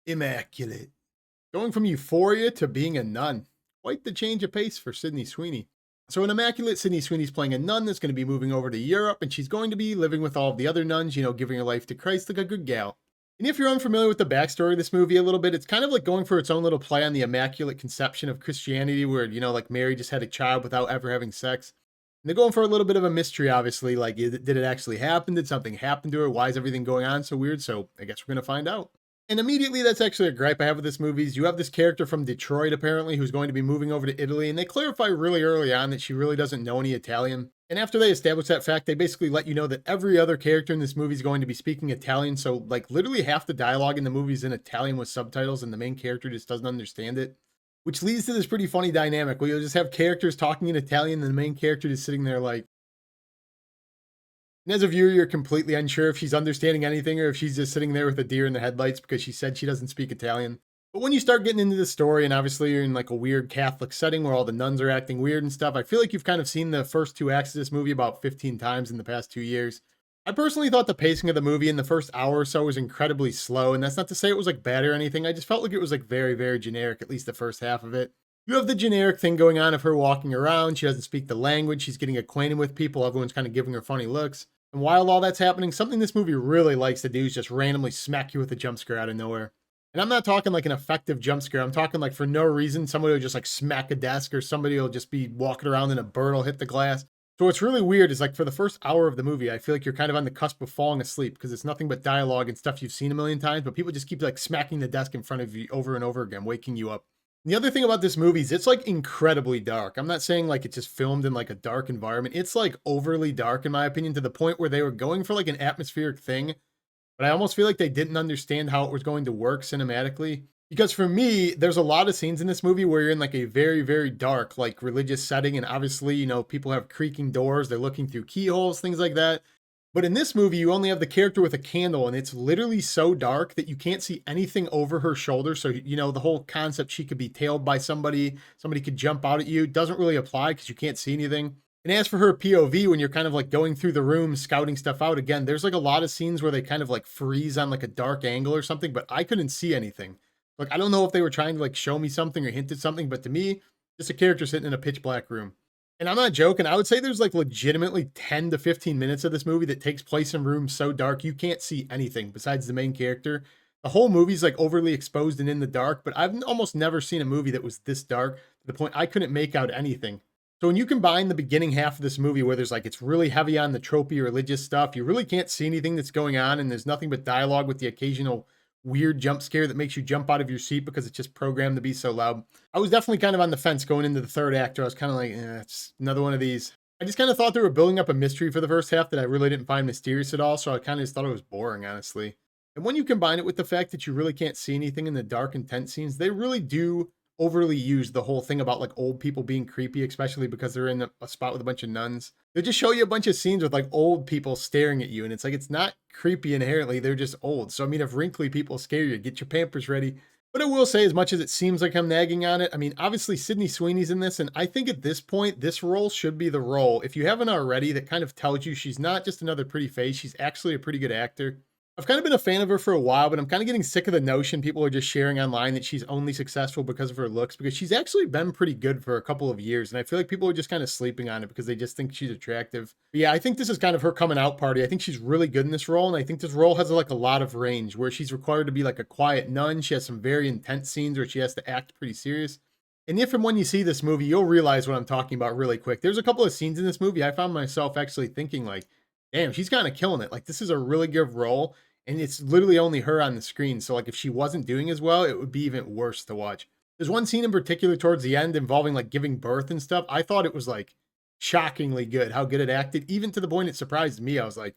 Immaculate. Going from euphoria to being a nun. Quite the change of pace for Sydney Sweeney. So in Immaculate, Sydney Sweeney's playing a nun that's going to be moving over to Europe, and she's going to be living with all of the other nuns, giving her life to Christ like a good gal. And if you're unfamiliar with the backstory of this movie a little bit, it's kind of like going for its own little play on the Immaculate Conception of Christianity, where, like Mary just had a child without ever having sex. And they're going for a little bit of a mystery, obviously. Like, did it actually happen? Did something happen to her? Why is everything going on so weird? So I guess we're going to find out. And immediately, that's actually a gripe I have with this movie is you have this character from Detroit, apparently, who's going to be moving over to Italy, and they clarify really early on that she really doesn't know any Italian. And after they establish that fact, they basically let you know that every other character in this movie is going to be speaking Italian, so, like, literally half the dialogue in the movie is in Italian with subtitles, and the main character just doesn't understand it. Which leads to this pretty funny dynamic where you'll just have characters talking in Italian, and the main character just sitting there like, and as a viewer, you're completely unsure if she's understanding anything or if she's just sitting there with a deer in the headlights because she said she doesn't speak Italian. But when you start getting into the story, and obviously you're in like a weird Catholic setting where all the nuns are acting weird and stuff, I feel like you've kind of seen the first two acts of this movie about 15 times in the past 2 years. I personally thought the pacing of the movie in the first hour or so was incredibly slow, and that's not to say it was like bad or anything. I just felt like it was like very, very generic, at least the first half of it. You have the generic thing going on of her walking around. She doesn't speak the language. She's getting acquainted with people. Everyone's kind of giving her funny looks. And while all that's happening, something this movie really likes to do is just randomly smack you with a jump scare out of nowhere. And I'm not talking like an effective jump scare. I'm talking like for no reason, somebody will just like smack a desk or somebody will just be walking around and a bird will hit the glass. So what's really weird is like for the first hour of the movie, I feel like you're kind of on the cusp of falling asleep because it's nothing but dialogue and stuff you've seen a million times, but people just keep like smacking the desk in front of you over and over again, waking you up. The other thing about this movie is it's like incredibly dark. I'm not saying like it's just filmed in like a dark environment. It's like overly dark in my opinion to the point where they were going for like an atmospheric thing, but I almost feel like they didn't understand how it was going to work cinematically. Because for me, there's a lot of scenes in this movie where you're in like a very, very dark, like religious setting. And obviously, people have creaking doors, they're looking through keyholes, things like that. But in this movie, you only have the character with a candle, and it's literally so dark that you can't see anything over her shoulder. So, the whole concept she could be tailed by somebody, somebody could jump out at you, doesn't really apply because you can't see anything. And as for her POV, when you're kind of like going through the room, scouting stuff out, again, there's like a lot of scenes where they kind of like freeze on like a dark angle or something, but I couldn't see anything. Like, I don't know if they were trying to like show me something or hint at something, but to me, just a character sitting in a pitch black room. And I'm not joking. I would say there's like legitimately 10 to 15 minutes of this movie that takes place in rooms so dark you can't see anything besides the main character. The whole movie's like overly exposed and in the dark, but I've almost never seen a movie that was this dark to the point I couldn't make out anything. So when you combine the beginning half of this movie where there's like it's really heavy on the tropey religious stuff, you really can't see anything that's going on, and there's nothing but dialogue with the occasional weird jump scare that makes you jump out of your seat because it's just programmed to be so loud. I was definitely kind of on the fence going into the third act. I was kind of like, it's another one of these. I just kind of thought they were building up a mystery for the first half that I really didn't find mysterious at all, so I kind of just thought it was boring, honestly. And when you combine it with the fact that you really can't see anything in the dark, intense scenes, they really do overly use the whole thing about like old people being creepy, especially because they're in a spot with a bunch of nuns. They just show you a bunch of scenes with like old people staring at you, and it's like it's not creepy inherently, they're just old. So I mean, if wrinkly people scare you, get your Pampers ready. But I will say, as much as it seems like I'm nagging on it, I mean, obviously Sydney Sweeney's in this, and I think at this point, this role should be the role, if you haven't already, that kind of tells you she's not just another pretty face, she's actually a pretty good actor. I've kind of been a fan of her for a while, but I'm kind of getting sick of the notion people are just sharing online that she's only successful because of her looks, because she's actually been pretty good for a couple of years. And I feel like people are just kind of sleeping on it because they just think she's attractive. But yeah, I think this is kind of her coming out party. I think she's really good in this role. And I think this role has like a lot of range where she's required to be like a quiet nun. She has some very intense scenes where she has to act pretty serious. And if and when you see this movie, you'll realize what I'm talking about really quick. There's a couple of scenes in this movie I found myself actually thinking like, damn, she's kind of killing it. Like, this is a really good role. And it's literally only her on the screen. So like if she wasn't doing as well, it would be even worse to watch. There's one scene in particular towards the end involving like giving birth and stuff. I thought it was like shockingly good how good it acted, even to the point it surprised me. I was like,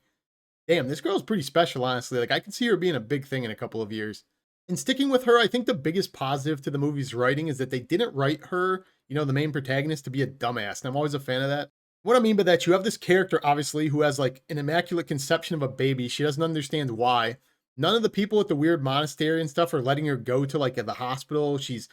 damn, this girl's pretty special, honestly. Like I could see her being a big thing in a couple of years. And sticking with her, I think the biggest positive to the movie's writing is that they didn't write her, the main protagonist, to be a dumbass. And I'm always a fan of that. What I mean by that, you have this character, obviously, who has like an immaculate conception of a baby. She doesn't understand why. None of the people at the weird monastery and stuff are letting her go to like at the hospital. She's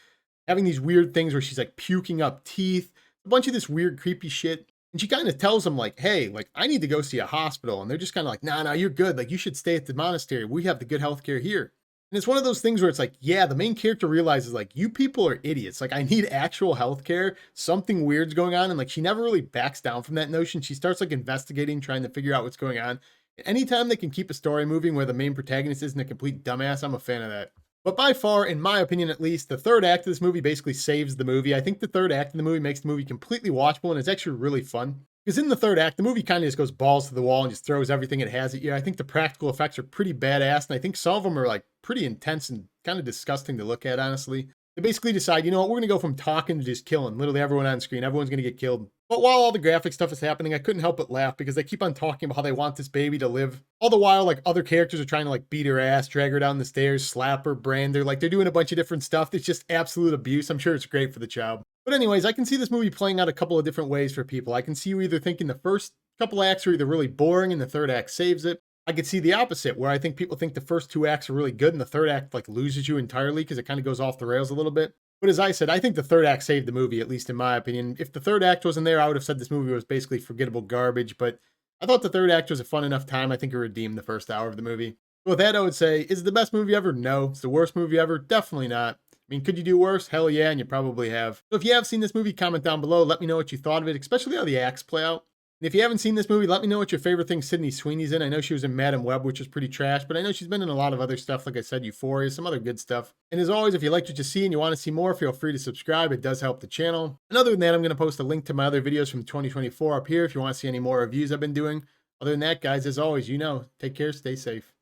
having these weird things where she's like puking up teeth, a bunch of this weird, creepy shit. And she kind of tells them like, hey, like I need to go see a hospital. And they're just kind of like, nah, you're good. Like you should stay at the monastery. We have the good healthcare here. And it's one of those things where it's like, yeah, the main character realizes like, you people are idiots. Like, I need actual healthcare. Something weird's going on. And like, she never really backs down from that notion. She starts like investigating, trying to figure out what's going on. Anytime they can keep a story moving where the main protagonist isn't a complete dumbass, I'm a fan of that. But by far, in my opinion at least, the third act of this movie basically saves the movie. I think the third act of the movie makes the movie completely watchable, and it's actually really fun. Because in the third act, the movie kind of just goes balls to the wall and just throws everything it has at you. I think the practical effects are pretty badass, and I think some of them are like pretty intense and kind of disgusting to look at, honestly. They basically decide, you know what, we're going to go from talking to just killing. Literally everyone on screen, everyone's going to get killed. But while all the graphic stuff is happening, I couldn't help but laugh because they keep on talking about how they want this baby to live. All the while, like, other characters are trying to like beat her ass, drag her down the stairs, slap her, brand her. Like, they're doing a bunch of different stuff. It's just absolute abuse. I'm sure it's great for the child. But anyways, I can see this movie playing out a couple of different ways for people. I can see you either thinking the first couple acts are either really boring and the third act saves it. I could see the opposite, where I think people think the first two acts are really good and the third act like loses you entirely because it kind of goes off the rails a little bit. But as I said, I think the third act saved the movie, at least in my opinion. If the third act wasn't there, I would have said this movie was basically forgettable garbage, but I thought the third act was a fun enough time. I think it redeemed the first hour of the movie. With that, I would say, is it the best movie ever? No. It's the worst movie ever? Definitely not. I mean, could you do worse? Hell yeah, and you probably have. So if you have seen this movie, comment down below. Let me know what you thought of it, especially how the acts play out. And if you haven't seen this movie, let me know what your favorite thing Sydney Sweeney's in. I know she was in Madam Web, which was pretty trash, but I know she's been in a lot of other stuff. Like I said, Euphoria, some other good stuff. And as always, if you liked what you see and you want to see more, feel free to subscribe. It does help the channel. And other than that, I'm going to post a link to my other videos from 2024 up here if you want to see any more reviews I've been doing. Other than that, guys, as always, take care, stay safe.